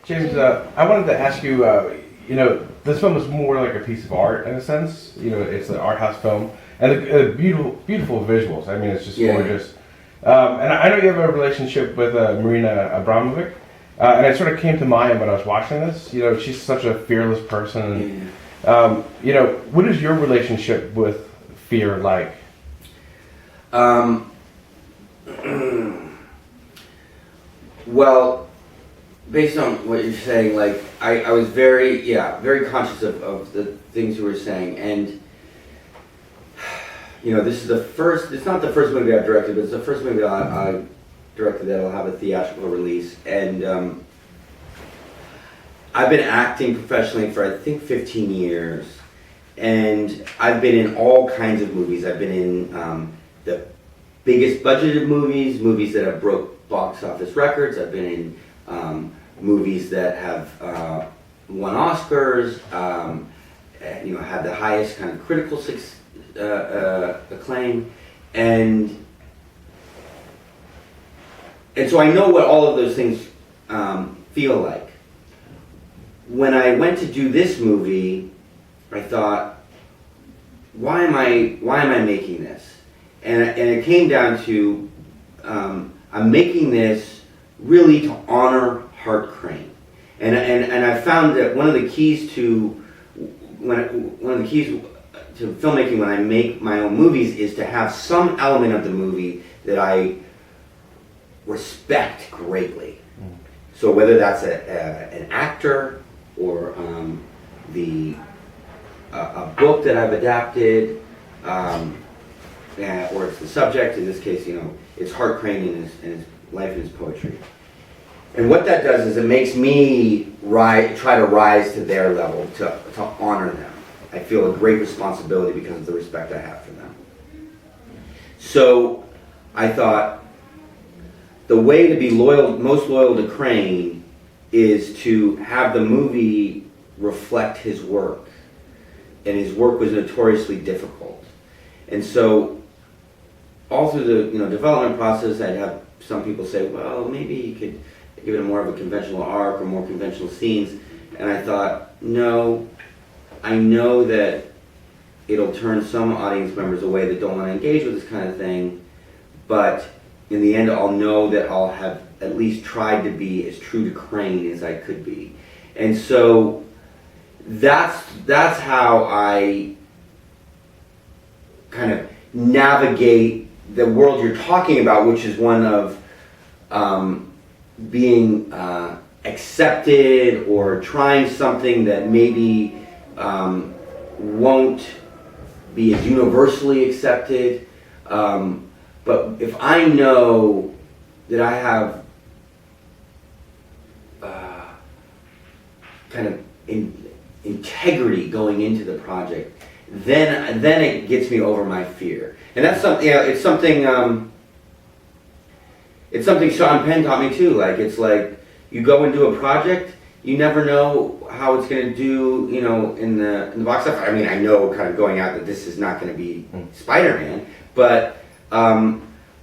James, I wanted to ask you, this film is more like a piece of art in a sense. It's an art house film, and the beautiful visuals. I mean, it's just gorgeous. And I know you have a relationship with Marina Abramović, and it sort of came to mind when I was watching this. She's such a fearless person. What is your relationship with fear like? Well, based on what you're saying, like I was very conscious of the things you were saying, and this is it's not the first movie I've directed, but it's the first movie I directed that'll have a theatrical release, and I've been acting professionally for I think 15 years, and I've been in all kinds of movies. I've been in the biggest budgeted movies that have broke box office records. I've been in movies that have won Oscars, had the highest kind of critical acclaim, and so I know what all of those things feel like. When I went to do this movie, I thought, why am I making this? And it came down to I'm making this really to honor Hart Crane, and I found that one of the keys to filmmaking when I make my own movies is to have some element of the movie that I respect greatly. So whether that's an actor or a book that I've adapted, or it's the subject. In this case, it's Hart Crane and his life and his poetry. And what that does is it makes me try to rise to their level, to honor them. I feel a great responsibility because of the respect I have for them. So I thought the way to be most loyal to Crane is to have the movie reflect his work. And his work was notoriously difficult. And so all through the development process, I'd have some people say, well, maybe you could give it more of a conventional arc or more conventional scenes. And I thought, no, I know that it'll turn some audience members away that don't want to engage with this kind of thing, but in the end I'll know that I'll have at least tried to be as true to Crane as I could be. And so that's how I kind of navigate the world you're talking about, which is one of being accepted or trying something that maybe won't be as universally accepted. But if I know that I have kind of integrity going into the project, then it gets me over my fear. And that's something. It's something Sean Penn taught me too. Like, it's like you go and do a project, you never know how it's going to do. In the box office. I mean, I know kind of going out that this is not going to be Spider-Man, but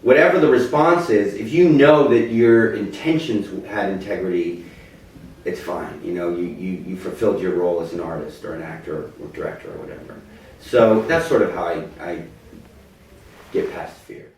whatever the response is, if you know that your intentions had integrity, it's fine. You fulfilled your role as an artist or an actor or director or whatever. So that's sort of how I get past fear.